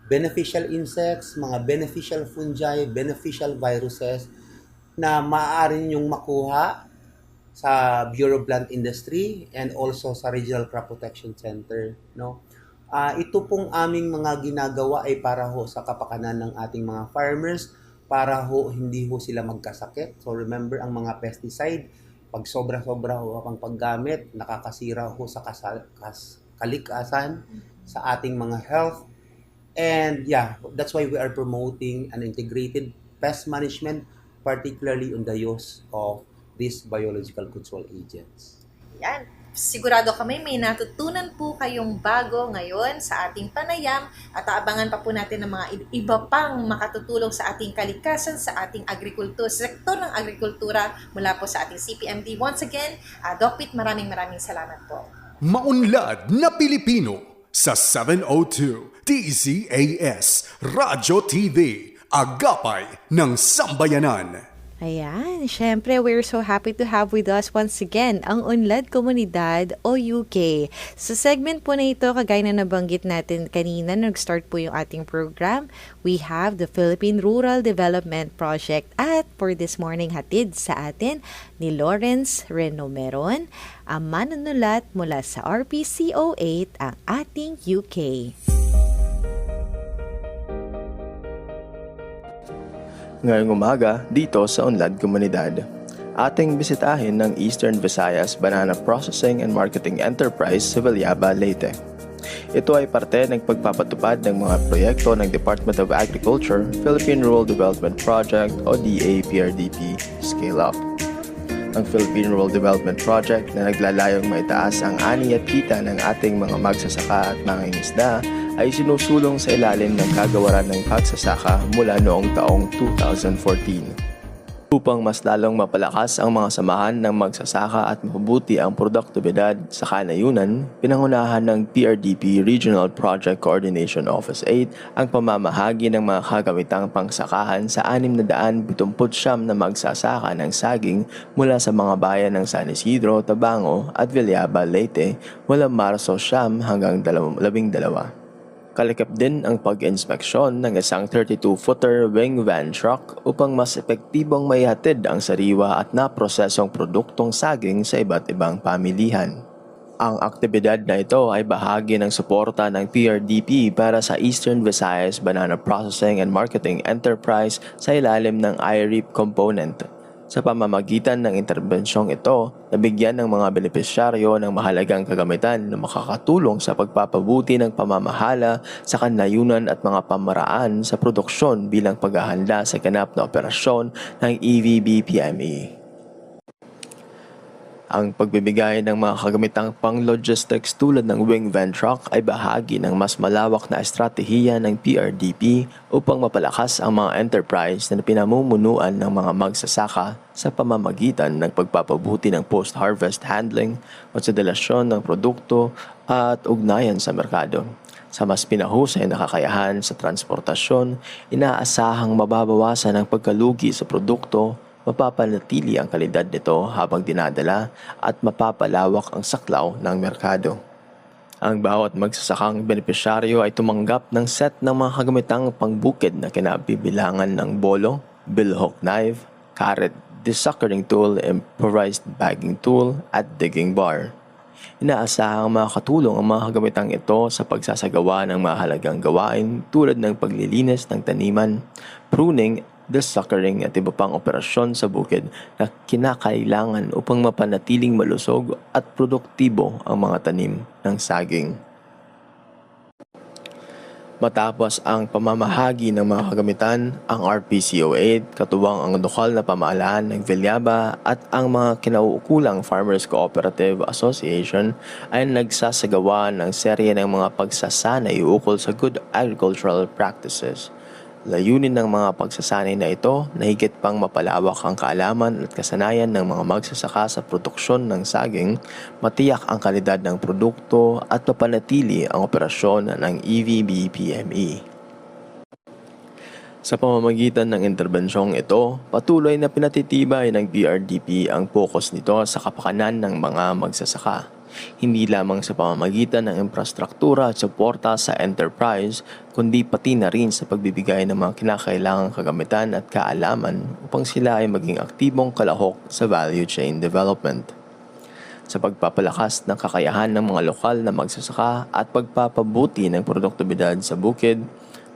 beneficial insects, mga beneficial fungi, beneficial viruses na maaari nyong makuha sa Bureau of Plant Industry and also sa Regional Crop Protection Center, no? Ito pong aming mga ginagawa ay para ho sa kapakanan ng ating mga farmers, para ho hindi ho sila magkasakit. So remember, ang mga pesticide, pag sobra-sobra ho ang paggamit, nakakasira ho sa kalikasan sa ating mga health. And yeah, that's why we are promoting an integrated pest management, particularly on the use of these biological control agents. Yan. Sigurado kami may natutunan po kayong bago ngayon sa ating panayam at aabangan pa po natin ng mga iba pang makatutulong sa ating kalikasan, sa ating agrikultura, sektor ng agrikultura mula po sa ating CPMD. Once again, Doc Pete, maraming salamat po. Maunlad na Pilipino sa 702 DZAS Radyo TV, Agapay ng Sambayanan. Ayan, syempre we're so happy to have with us once again ang Unlad Komunidad o UK. Sa segment po na ito, kagaya na nabanggit natin kanina, nag-start po yung ating program. We have the Philippine Rural Development Project at for this morning hatid sa atin ni Lawrence Renomeron, ang manunulat mula sa RPCO8 ang ating UK. Ngayong umaga, dito sa Unlad Komunidad, ating bisitahin ng Eastern Visayas Banana Processing and Marketing Enterprise sa Villaba, Leyte. Ito ay parte ng pagpapatupad ng mga proyekto ng Department of Agriculture, Philippine Rural Development Project o DA-PRDP Scale Up. Ang Philippine Rural Development Project na naglalayong maitaas ang ani at kita ng ating mga magsasaka at mangingisda ay sinusulong sa ilalim ng kagawaran ng pagsasaka mula noong taong 2014. Upang mas lalong mapalakas ang mga samahan ng magsasaka at mapabuti ang produktibidad sa kanayunan, pinangunahan ng PRDP Regional Project Coordination Office 8 ang pamamahagi ng mga kagamitang pangsakahan sa 679 na magsasaka ng saging mula sa mga bayan ng San Isidro, Tabango at Villaba, Leyte mula Marso 9 hanggang 12. Kalikap din ang pag-inspeksyon ng isang 32-footer wing van truck upang mas epektibong maihatid ang sariwa at naprosesong produktong saging sa iba't ibang pamilihan. Ang aktibidad na ito ay bahagi ng suporta ng PRDP para sa Eastern Visayas Banana Processing and Marketing Enterprise sa ilalim ng IREP component. Sa pamamagitan ng interbensyong ito, nabigyan ng mga benepisyaryo ng mahalagang kagamitan na makakatulong sa pagpapabuti ng pamamahala sa kanayunan at mga pamaraan sa produksyon bilang paghahanda sa ganap na operasyon ng EVBPME. Ang pagbibigay ng mga kagamitang pang-logistics tulad ng wing van truck ay bahagi ng mas malawak na estratehiya ng PRDP upang mapalakas ang mga enterprise na pinamumunuan ng mga magsasaka sa pamamagitan ng pagpapabuti ng post-harvest handling, konsiderasyon ng produkto at ugnayan sa merkado. Sa mas pinahusay na kakayahan sa transportasyon, inaasahang mababawasan ang pagkalugi sa produkto, mapapanatili ang kalidad nito habang dinadala at mapapalawak ang saklaw ng merkado. Ang bawat magsasakang benepisyaryo ay tumanggap ng set ng mga kagamitang pangbukid na kinabibilangan ng bolo, billhook knife, carrot, desuckering tool, improvised bagging tool at digging bar. Inaasahang makakatulong ang mga kagamitang ito sa pagsasagawa ng mahalagang gawain tulad ng paglilinis ng taniman, pruning, desuckering at iba pang operasyon sa bukid na kinakailangan upang mapanatiling malusog at produktibo ang mga tanim ng saging. Matapos ang pamamahagi ng mga kagamitan, ang RPCO8, katuwang ang lokal na pamahalaan ng Villaba at ang mga kinauukulang Farmers Cooperative Association ay nagsasagawa ng serye ng mga pagsasanay ukol sa good agricultural practices. Layunin ng mga pagsasanay na ito na higit pang mapalawak ang kaalaman at kasanayan ng mga magsasaka sa produksyon ng saging, matiyak ang kalidad ng produkto at mapanatili ang operasyon ng EVBPME. Sa pamamagitan ng interbensyong ito, patuloy na pinatitibay ng PRDP ang focus nito sa kapakanan ng mga magsasaka. Hindi lamang sa pamamagitan ng infrastruktura at suporta sa enterprise, kundi pati na rin sa pagbibigay ng mga kinakailangang kagamitan at kaalaman upang sila ay maging aktibong kalahok sa value chain development. Sa pagpapalakas ng kakayahan ng mga lokal na magsasaka at pagpapabuti ng produktibidad sa bukid,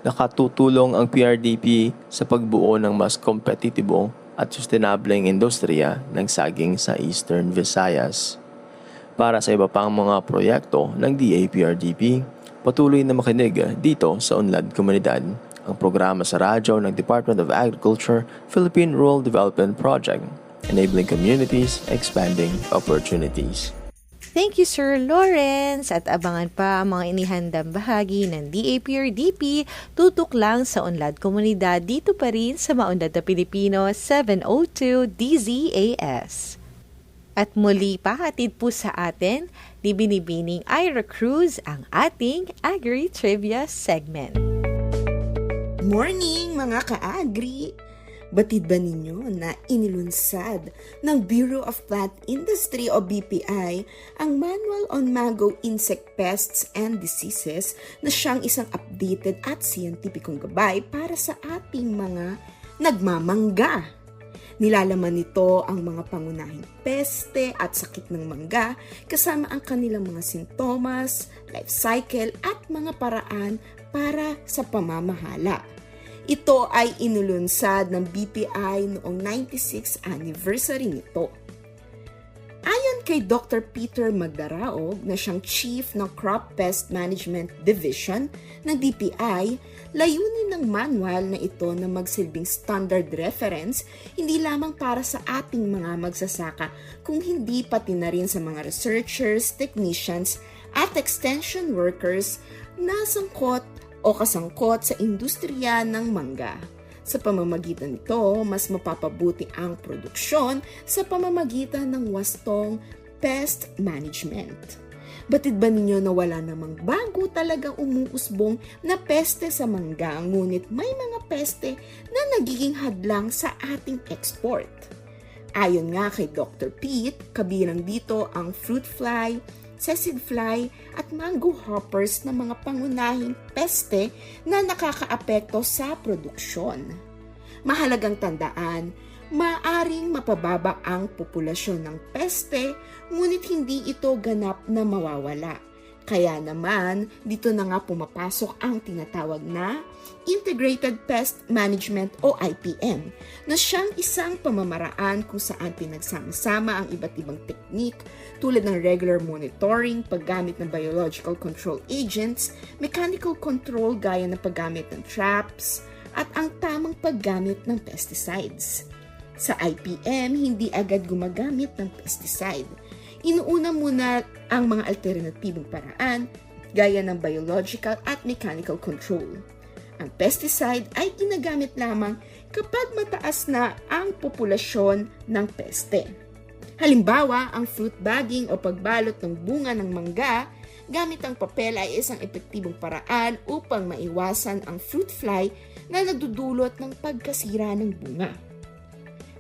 nakatutulong ang PRDP sa pagbuo ng mas kompetitibo at sustainableng industriya ng saging sa Eastern Visayas. Para sa iba pang mga proyekto ng DAPRDP, patuloy na makinig dito sa Unlad Komunidad, ang programa sa radyo ng Department of Agriculture, Philippine Rural Development Project, enabling communities, expanding opportunities. Thank you, Sir Lawrence. At abangan pa ang mga inihandang bahagi ng DAPRDP tutok lang sa Unlad Komunidad dito pa rin sa Maunlad na Pilipino 702 DZAS. At muli pa hatid po sa atin ni Binibining Ira Cruz ang ating Agri-Trivia segment. Morning mga ka-agri! Batid ba ninyo na inilunsad ng Bureau of Plant Industry o BPI ang Manual on Mango Insect Pests and Diseases na siyang isang updated at siyentipikong gabay para sa ating mga nagmamangga? Nilalaman nito ang mga pangunahing peste at sakit ng mangga kasama ang kanilang mga sintomas, life cycle at mga paraan para sa pamamahala. Ito ay inulunsad ng BPI noong 96th anniversary nito. Ayon kay Dr. Peter Magdaraog na siyang Chief ng Crop Pest Management Division ng DPI, layunin ng manual na ito na magsilbing standard reference hindi lamang para sa ating mga magsasaka kung hindi pati na rin sa mga researchers, technicians at extension workers na sangkot o kasangkot sa industriya ng mangga. Sa pamamagitan nito, mas mapapabuti ang produksyon sa pamamagitan ng wastong pest management. Batid ba ninyo na wala namang bago talagang umuusbong na peste sa mangga, ngunit may mga peste na nagiging hadlang sa ating export? Ayon nga kay Dr. Pete, kabilang dito ang fruit fly, seed fly at mango hoppers na mga pangunahing peste na nakakaapekto sa produksyon. Mahalagang tandaan, maaring mapababa ang populasyon ng peste, ngunit hindi ito ganap na mawawala. Kaya naman, dito na nga pumapasok ang tinatawag na Integrated Pest Management o IPM, na siyang isang pamamaraan kung saan pinagsama-sama ang iba't ibang teknik tulad ng regular monitoring, paggamit ng biological control agents, mechanical control gaya ng paggamit ng traps, at ang tamang paggamit ng pesticides. Sa IPM, hindi agad gumagamit ng pesticide. Inuuna muna ang mga alternatibong paraan gaya ng biological at mechanical control. Ang pesticide ay ginagamit lamang kapag mataas na ang populasyon ng peste. Halimbawa, ang fruit bagging o pagbalot ng bunga ng mangga gamit ang papel ay isang epektibong paraan upang maiwasan ang fruit fly na nagdudulot ng pagkasira ng bunga.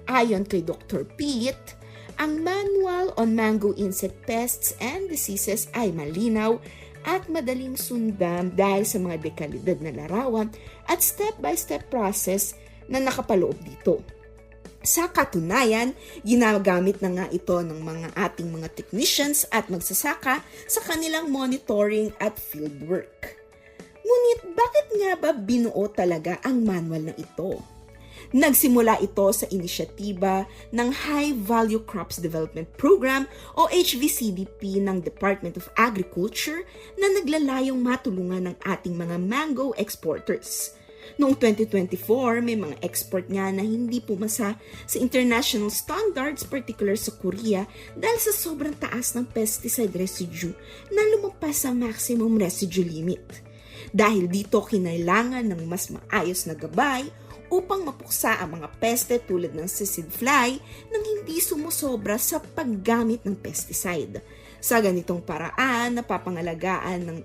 Ayon kay Dr. Pete, ang Manual on Mango Insect Pests and Diseases ay malinaw at madaling sundan dahil sa mga dekalidad na larawan at step-by-step process na nakapaloob dito. Sa katunayan, ginagamit na nga ito ng mga ating mga technicians at magsasaka sa kanilang monitoring at fieldwork. Ngunit bakit nga ba binuo talaga ang manual na ito? Nagsimula ito sa inisyatiba ng High Value Crops Development Program o HVCDP ng Department of Agriculture na naglalayong matulungan ng ating mga mango exporters. Noong 2024, may mga export nga na hindi pumasa sa international standards, particular sa Korea, dahil sa sobrang taas ng pesticide residue na lumampas sa maximum residue limit. Dahil dito, kinailangan ng mas maayos na gabay upang mapuksa ang mga peste tulad ng sisig fly nang hindi sumusobra sa paggamit ng pesticide. Sa ganitong paraan, napapangalagaan ng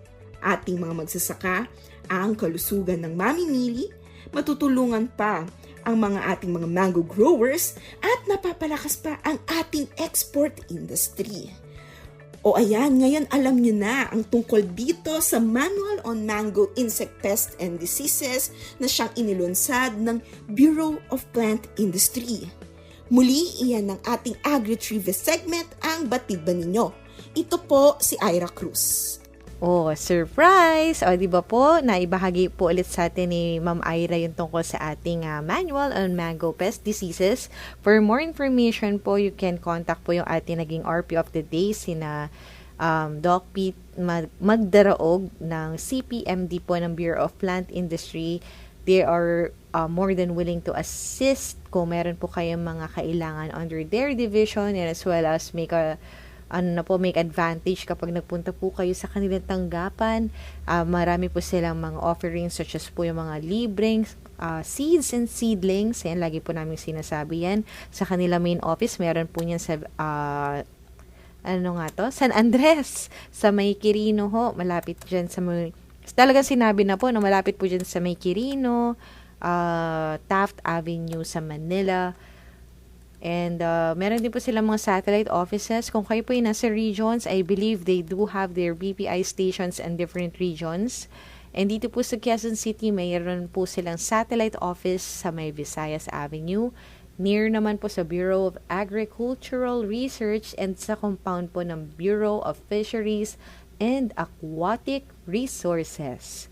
ating mga magsasaka ang kalusugan ng mamimili, matutulungan pa ang mga ating mga mango growers at napapalakas pa ang ating export industry. O ayan, ngayon alam nyo na ang tungkol dito sa Manual on Mango Insect Pests and Diseases na siyang inilunsad ng Bureau of Plant Industry. Muli, iyan ng ating Agri-Trivia segment, ang Batid Ba Ninyo? Ito po si Ira Cruz. Oh, surprise! O, di ba po, naibahagi po ulit sa atin ni Ma'am Ira yung tungkol sa ating Manual on Mango Pest Diseases. For more information po, you can contact po yung ating naging RP of the day, sina Doc Pete Magdaraog ng CPMD po ng Bureau of Plant Industry. They are more than willing to assist kung meron po kayong mga kailangan under their division and as well as make advantage kapag nagpunta po kayo sa kanilang tanggapan. Marami po silang mga offerings such as po yung mga libreng seeds and seedlings. Yan, lagi po namin sinasabi yan. Sa kanila main office, meron po yan sa San Andres, sa May Quirino ho. Malapit dyan sa talagang sinabi na po na malapit po dyan sa May Quirino, Taft Avenue sa Manila. And meron din po silang mga satellite offices. Kung kayo po yung nasa regions, I believe they do have their BPI stations in different regions. And dito po sa Quezon City, mayroon po silang satellite office sa may Visayas Avenue. Near naman po sa Bureau of Agricultural Research and sa compound po ng Bureau of Fisheries and Aquatic Resources.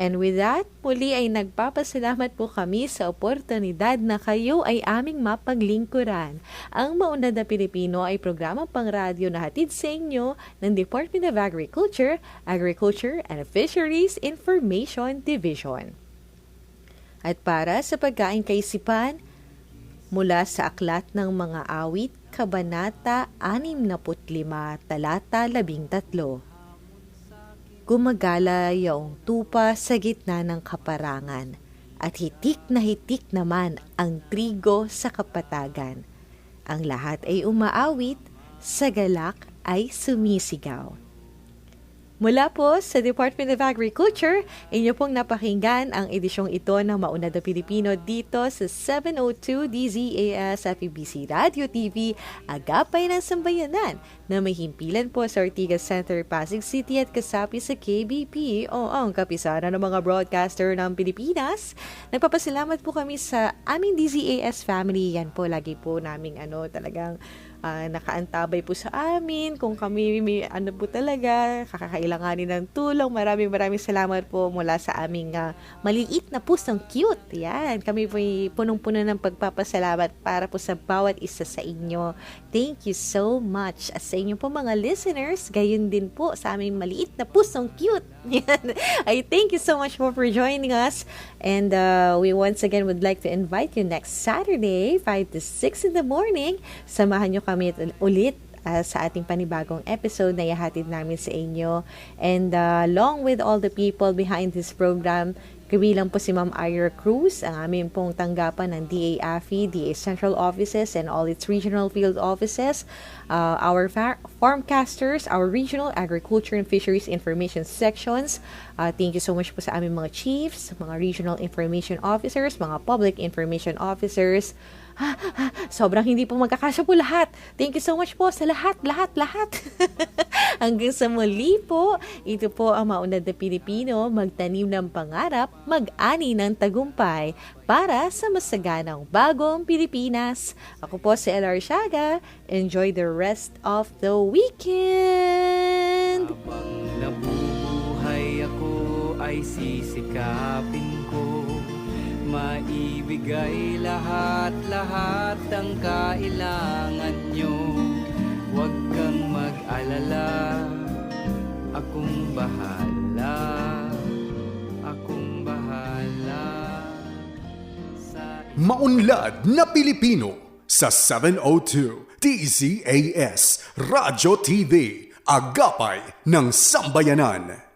And with that, muli ay nagpapasalamat po kami sa oportunidad na kayo ay aming mapaglingkuran. Ang Maunlad na Pilipino ay programang pangradyo na hatid sa inyo ng Department of Agriculture, Agriculture and Fisheries Information Division. At para sa pagkain kaisipan, mula sa Aklat ng Mga Awit, Kabanata 65, Talata 13. Gumagala yaong tupa sa gitna ng kaparangan, at hitik naman ang trigo sa kapatagan. Ang lahat ay umaawit, sa galak ay sumisigaw. Mula po sa Department of Agriculture, inyo pong napakinggan ang edisyong ito ng Maunlad na Pilipino dito sa 702 DZAS FEBC Radio TV, Agapay ng Sambayanan, na may himpilan po sa Ortigas Center, Pasig City at kasapi sa KBP o ang kapisanan ng mga broadcaster ng Pilipinas. Nagpapasalamat po kami sa aming DZAS family. Yan po, lagi po naming talagang nakaantabay po sa amin kung kami may po talaga kakakailanganin ng tulong. Maraming salamat po mula sa aming maliit na pusong cute. Yan, kami po punong-puno ng pagpapasalamat para po sa bawat isa sa inyo. Thank you so much. At sa inyo po mga listeners, gayon din po sa aming maliit na pusong cute. Yan. I thank you so much for joining us, and we once again would like to invite you next Saturday 5 to 6 in the morning. Samahan nyo kami ulit sa ating panibagong episode na ihatid namin sa inyo. And along with all the people behind this program, kabilang po si Ma'am Ira Cruz, ang aming pong tanggapan ng DA-AFI, DA Central Offices and all its regional field offices, our farmcasters, our regional agriculture and fisheries information sections. Thank you so much po sa aming mga chiefs, mga regional information officers, mga public information officers. Sobrang hindi po magkakasya po lahat. Thank you so much po sa lahat. Hanggang sa muli po, ito po ang Maunlad na Pilipino, magtanim ng pangarap, mag-ani ng tagumpay para sa masaganang bagong Pilipinas. Ako po si LR Siaga. Enjoy the rest of the weekend! Habang nabubuhay ako ay sisikapin ko maibigay lahat ang kailangan nyo. Huwag kang mag-alala, akong bahala Maunlad na Pilipino sa 702 DZAS Radyo TV, Agapay ng Sambayanan.